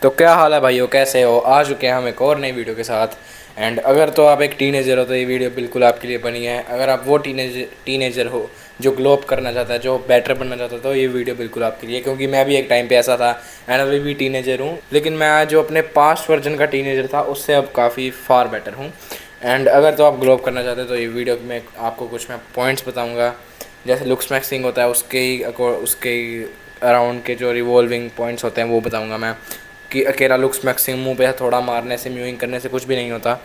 तो क्या हाल है भाइयों, कैसे हो? आ चुके हैं हम एक और नई वीडियो के साथ। एंड अगर तो आप एक टीनेजर हो तो ये वीडियो बिल्कुल आपके लिए बनी है। अगर आप वो टीनेजर हो जो ग्लो अप करना चाहता है, जो बेटर बनना चाहता है, तो ये वीडियो बिल्कुल आपके लिए, क्योंकि मैं भी एक टाइम पे ऐसा था एंड अभी भी टीनेजर हूँ। लेकिन मैं आज जो अपने पास्ट वर्जन का टीनेजर था उससे अब काफ़ी फार बेटर हूँ। एंड अगर तो आप ग्लो अप करना चाहते हो तो ये वीडियो में आपको कुछ मैं पॉइंट्स बताऊँगा। जैसे लुक्स मैक्सिंग होता है उसके अराउंड के जो रिवॉल्विंग पॉइंट्स होते हैं वो बताऊँगा मैं, कि अकेला लुक्स मैक्सिमम मुंह पे थोड़ा मारने से, म्यूइंग करने से कुछ भी नहीं होता।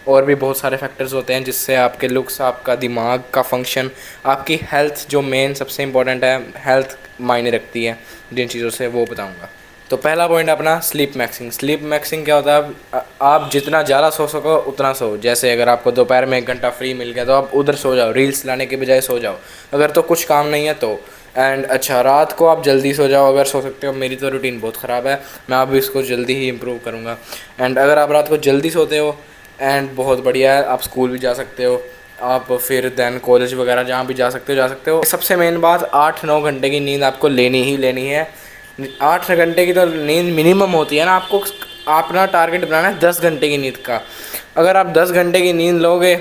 और भी बहुत सारे फैक्टर्स होते हैं जिससे आपके लुक्स, आपका दिमाग का फंक्शन, आपकी हेल्थ, जो मेन सबसे इम्पोर्टेंट है, हेल्थ मायने रखती है जिन चीज़ों से, वो बताऊंगा। तो पहला पॉइंट अपना स्लीप मैक्सिंग। स्लीप मैक्सिंग क्या होता है? आप जितना ज़्यादा सो सको उतना सो। जैसे अगर आपको दोपहर में 1 घंटा फ्री मिल गया तो आप उधर सो जाओ, रील्स लाने के बजाय सो जाओ। अगर तो कुछ काम नहीं है तो। एंड अच्छा, रात को आप जल्दी सो जाओ अगर सो सकते हो। मेरी तो रूटीन बहुत ख़राब है, मैं अब इसको जल्दी ही इम्प्रूव करूँगा। एंड अगर आप रात को जल्दी सोते हो एंड बहुत बढ़िया है, आप स्कूल भी जा सकते हो, आप फिर देन कॉलेज वगैरह जहाँ भी जा सकते हो। सबसे मेन बात, 8-9 घंटे की नींद आपको लेनी ही लेनी है। 8 घंटे की तो नींद मिनिमम होती है ना। आपको अपना टारगेट बनाना है 10 घंटे की नींद का। अगर आप 10 घंटे की नींद लोगे,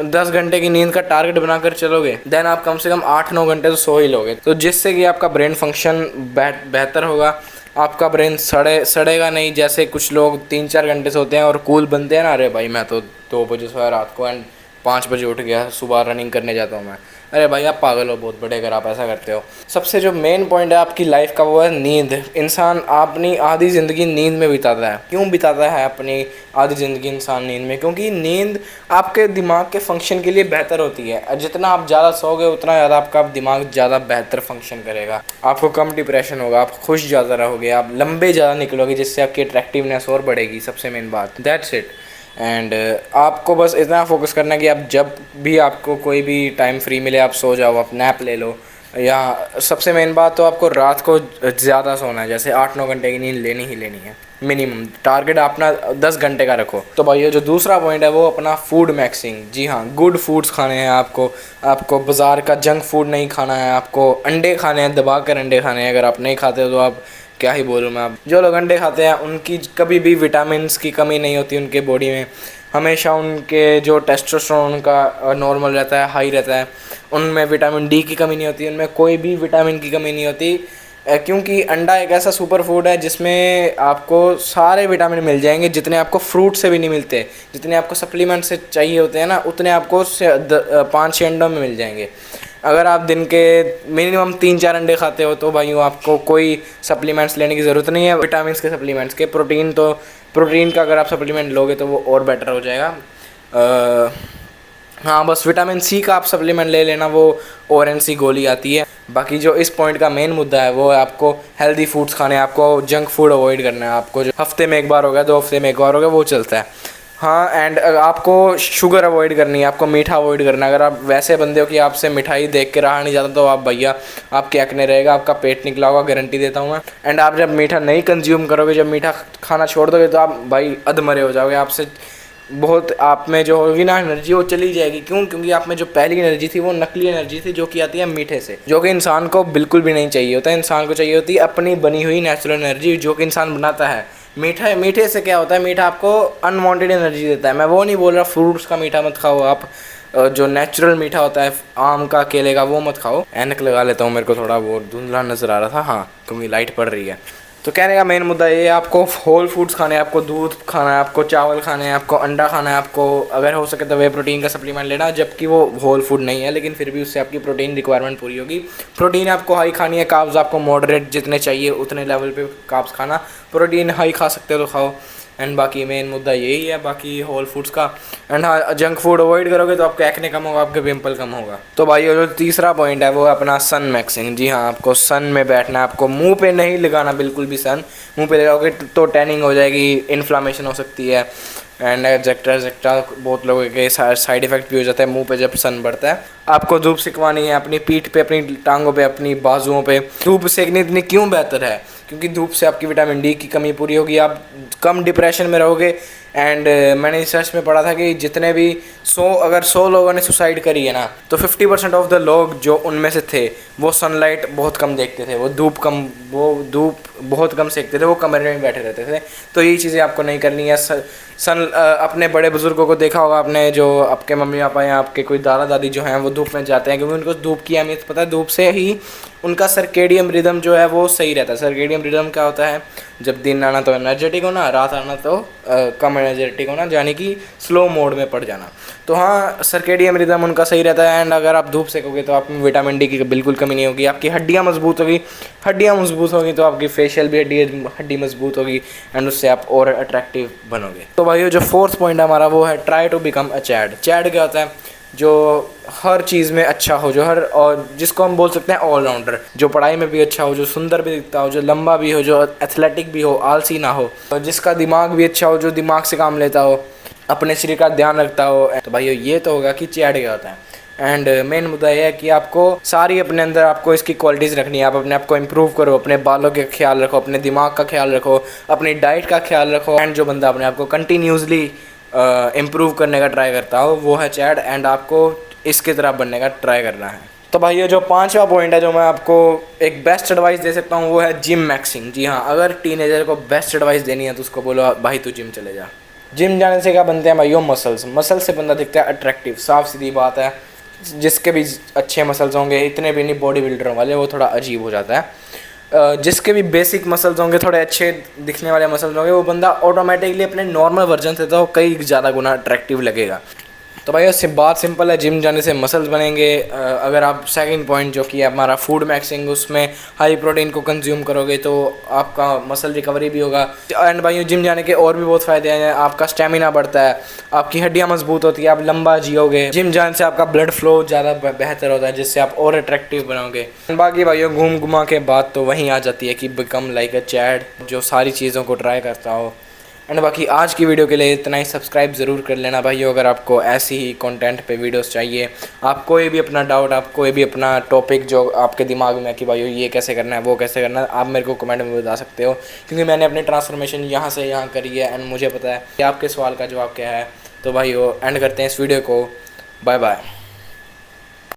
10 घंटे की नींद का टारगेट बनाकर चलोगे, देन आप कम से कम 8-9 घंटे तो सो ही लोगे, तो जिससे कि आपका ब्रेन फंक्शन बेहतर होगा। आपका ब्रेन सड़ेगा नहीं। जैसे कुछ लोग 3-4 घंटे सोते हैं और कूल बनते हैं ना, अरे भाई मैं तो 2 बजे सोया रात को एंड 5 बजे उठ गया, सुबह रनिंग करने जाता हूँ मैं। अरे भाई आप पागल हो बहुत बड़े अगर आप ऐसा करते हो। सबसे जो मेन पॉइंट है आपकी लाइफ का वो है नींद। इंसान अपनी आधी ज़िंदगी नींद में बिताता है। क्यों बिताता है अपनी आधी ज़िंदगी इंसान नींद में? क्योंकि नींद आपके दिमाग के फंक्शन के लिए बेहतर होती है। जितना आप ज़्यादा सोओगे उतना ज़्यादा आपका दिमाग ज़्यादा बेहतर फंक्शन करेगा। आपको कम डिप्रेशन होगा, आप खुश ज़्यादा रहोगे, आप लंबे ज़्यादा निकलोगे, जिससे आपकी अट्रैक्टिवनेस और बढ़ेगी। सबसे मेन बात, दैट्स इट। एंड आपको बस इतना फोकस करना है कि आप जब भी आपको कोई भी टाइम फ्री मिले आप सो जाओ, आप नैप ले लो। या सबसे मेन बात तो आपको रात को ज़्यादा सोना है। जैसे 8-9 घंटे की नींद लेनी ही लेनी है मिनिमम। टारगेट अपना 10 घंटे का रखो। तो भाई ये जो दूसरा पॉइंट है वो अपना फूड मैक्सिंग। जी हाँ, गुड फूड्स खाने हैं आपको। आपको बाज़ार का जंक फूड नहीं खाना है। आपको अंडे खाने हैं, दबा कर अंडे खाने हैं। अगर आप नहीं खाते हो तो आप क्या ही बोलूँ मैं। अब जो लोग अंडे खाते हैं उनकी कभी भी विटामिन्स की कमी नहीं होती उनके बॉडी में। हमेशा उनके जो टेस्टोस्टेरोन उनका नॉर्मल रहता है, हाई रहता है। उनमें विटामिन डी की कमी नहीं होती, उनमें कोई भी विटामिन की कमी नहीं होती। क्योंकि अंडा एक ऐसा सुपर फूड है जिसमें आपको सारे विटामिन मिल जाएंगे जितने आपको फ्रूट से भी नहीं मिलते। जितने आपको सप्लीमेंट से चाहिए होते हैं ना, उतने आपको 5-6 अंडों में मिल जाएंगे। अगर आप दिन के मिनिमम 3-4 अंडे खाते हो तो भाइयों आपको कोई सप्लीमेंट्स लेने की ज़रूरत नहीं है, विटामिन के सप्लीमेंट्स के। प्रोटीन का अगर आप सप्लीमेंट लोगे तो वो और बेटर हो जाएगा। हाँ, बस विटामिन सी का आप सप्लीमेंट ले लेना, वो ORNC गोली आती है। बाकी जो इस पॉइंट का मेन मुद्दा है वो है आपको हेल्दी फूड्स खाने हैं, आपको जंक फूड अवॉइड करना है। आपको जो हफ्ते में 1 बार हो गया, 2 हफ्ते में 1 बार हो गया, वो चलता है। हाँ, एंड आपको शुगर अवॉइड करनी है, आपको मीठा अवॉइड करना है। अगर आप वैसे बंदे हो कि आपसे मिठाई देख के रहा नहीं जाता तो आप भैया आपके एक्ने रहेगा, आपका पेट निकला होगा, गारंटी देता हूँ मैं। एंड आप जब मीठा नहीं कंज्यूम करोगे, जब मीठा खाना छोड़ दोगे तो आप भाई अधमरे हो जाओगे। आपसे बहुत आप में जो होगी ना एनर्जी वो चली जाएगी। क्यों? क्योंकि आप में जो पहली एनर्जी थी वो नकली एनर्जी थी, जो कि आती है मीठे से, जो कि इंसान को बिल्कुल भी नहीं चाहिए होता है। इंसान को चाहिए होती है अपनी बनी हुई नेचुरल एनर्जी, जो कि इंसान बनाता है। मीठे से क्या होता है? मीठा आपको अनवांटेड एनर्जी देता है। मैं वो नहीं बोल रहा फ्रूट्स का मीठा मत खाओ आप, जो नेचुरल मीठा होता है आम का, केले का, वो मत खाओ। ऐनक लगा लेता हूँ, मेरे को थोड़ा वो धुंधला नज़र आ रहा था, हाँ, क्योंकि लाइट पड़ रही है। तो कहने का मेन मुद्दा ये है, आपको होल फूड्स खाने हैं, आपको दूध खाना है, आपको चावल खाने हैं, आपको अंडा खाना है, आपको अगर हो सके तो वे प्रोटीन का सप्लीमेंट लेना, जबकि वो होल फूड नहीं है, लेकिन फिर भी उससे आपकी प्रोटीन रिक्वायरमेंट पूरी होगी। प्रोटीन आपको हाई खानी है, कार्ब्स आपको मॉडरेट जितने चाहिए उतने लेवल पे कार्ब्स खाना। प्रोटीन हाई खा सकते हो तो खाओ। एंड बाकी मेन मुद्दा यही है बाकी होल फूड्स का। एंड हाँ, जंक फूड अवॉइड करोगे तो आपका एक्ने कम होगा, आपके पिंपल कम होगा। तो भाई जो तीसरा पॉइंट है वो है अपना सन मैक्सिंग। जी हाँ, आपको सन में बैठना है, आपको मुंह पे नहीं लगाना बिल्कुल भी सन। मुंह पे लगाओगे तो टैनिंग हो जाएगी, इन्फ्लामेशन हो सकती है, एंड एग्जेक्ट्रा बहुत लोगों के साइड इफेक्ट भी हो जाता है मुंह पे जब सन बढ़ता है। आपको धूप सिकवानी है अपनी पीठ पे, अपनी टांगों पे, अपनी बाजुओं पे। धूप सेकनी इतनी क्यों बेहतर है? क्योंकि धूप से आपकी विटामिन डी की कमी पूरी होगी, आप कम डिप्रेशन में रहोगे, एंड मैंने रिसर्च में पढ़ा था कि जितने भी 100 लोगों ने सुसाइड करी है ना, तो 50% ऑफ द लोग जो उनमें से थे वो सनलाइट बहुत कम देखते थे, वो धूप बहुत कम सेकते थे, वो कमरे में बैठे रहते थे। तो यही चीज़ें आपको नहीं करनी है। अपने बड़े बुजुर्गों को देखा होगा आपने, जो आपके मम्मी पापा या आपके कोई दादा दादी जो हैं वो धूप में जाते हैं, क्योंकि उनको धूप की अहमियत पता है। धूप से ही उनका सर्केडियम रिदम जो है वो सही रहता है। सर्केडियम रिदम क्या होता है, जब दिन आना तो एनर्जेटिक होना, रात आना तो कम एनर्जेटिक होना, यानी कि स्लो मोड में पड़ जाना। तो हाँ, सर्केडियम रिदम उनका सही रहता है। एंड अगर आप धूप सेकोगे तो आप में विटामिन डी की बिल्कुल कमी नहीं होगी, आपकी हड्डियाँ मजबूत होगी। हड्डियाँ मजबूत होगी तो आपकी फेशियल भी हड्डी मजबूत होगी, एंड उससे आप और अट्रैक्टिव बनोगे। तो भाइयों, जो फोर्थ पॉइंट है हमारा वो है try to become a chad. Chad क्या होता है, जो हर चीज़ में अच्छा हो, जो हर, और जिसको हम बोल सकते हैं ऑलराउंडर, जो पढ़ाई में भी अच्छा हो, जो सुंदर भी दिखता हो, जो लंबा भी हो, जो एथलेटिक भी हो, आलसी ना हो, और जिसका दिमाग भी अच्छा हो, जो दिमाग से काम लेता हो, अपने शरीर का ध्यान रखता हो। तो भाइयों, ये तो होगा कि चैड क्या होता है। एंड मेन मुद्दा ये है कि आपको सारी अपने अंदर आपको इसकी क्वालिटीज़ रखनी है। आप अपने आप को इम्प्रूव करो, अपने बालों का ख्याल रखो, अपने दिमाग का ख्याल रखो, अपनी डाइट का ख्याल रखो। एंड जो बंदा अपने आप को कंटिन्यूसली इम्प्रूव करने का ट्राई करता हो वो है चैड, एंड आपको इसकी तरह बनने का ट्राई करना है। तो भाई, ये जो पांचवा पॉइंट है जो मैं आपको एक बेस्ट एडवाइस दे सकता हूँ वो है जिम मैक्सिंग। जी हाँ, अगर टीनेजर को बेस्ट एडवाइस देनी है तो उसको बोलो भाई तू जिम चले जा। जिम जाने से क्या बनते हैं भाइयों, मसल्स से बंदा दिखता है अट्रैक्टिव, साफ सीधी बात है। जिसके भी अच्छे मसल्स होंगे, इतने भी नहीं बॉडी बिल्डर वाले, वो थोड़ा अजीब हो जाता है। जिसके भी बेसिक मसल्स होंगे, थोड़े अच्छे दिखने वाले मसल्स होंगे, वो बंदा ऑटोमेटिकली अपने नॉर्मल वर्जन से तो कई ज़्यादा गुना अट्रैक्टिव लगेगा। तो भाई उससे बात सिंपल है, जिम जाने से मसल्स बनेंगे। अगर आप सेकंड पॉइंट जो कि है हमारा फूड मैक्सिंग, उसमें हाई प्रोटीन को कंज्यूम करोगे तो आपका मसल रिकवरी भी होगा। एंड भाई जिम जाने के और भी बहुत फ़ायदे हैं। आपका स्टेमिना बढ़ता है, आपकी हड्डियाँ मजबूत होती है, आप लंबा जियोगे। जिम जाने से आपका ब्लड फ्लो ज़्यादा बेहतर होता है, जिससे आप और अट्रैक्टिव बनोगे। बाकी भाइयों, घूम घुमा के बात तो वहीं आ जाती है कि बिकम लाइक अ चैड, जो सारी चीज़ों को ट्राई करता हो। एंड बाकी आज की वीडियो के लिए इतना ही। सब्सक्राइब ज़रूर कर लेना भाइयों, अगर आपको ऐसी ही कंटेंट पे वीडियोस चाहिए। आप कोई भी अपना डाउट, आप कोई भी अपना टॉपिक जो आपके दिमाग में है कि भाइयों ये कैसे करना है, वो कैसे करना है, आप मेरे को कमेंट में बता सकते हो, क्योंकि मैंने अपनी ट्रांसफॉर्मेशन यहाँ से यहाँ करी है, एंड मुझे पता है कि आपके सवाल का जवाब क्या है। तो भाइयों, एंड करते हैं इस वीडियो को। Bye bye.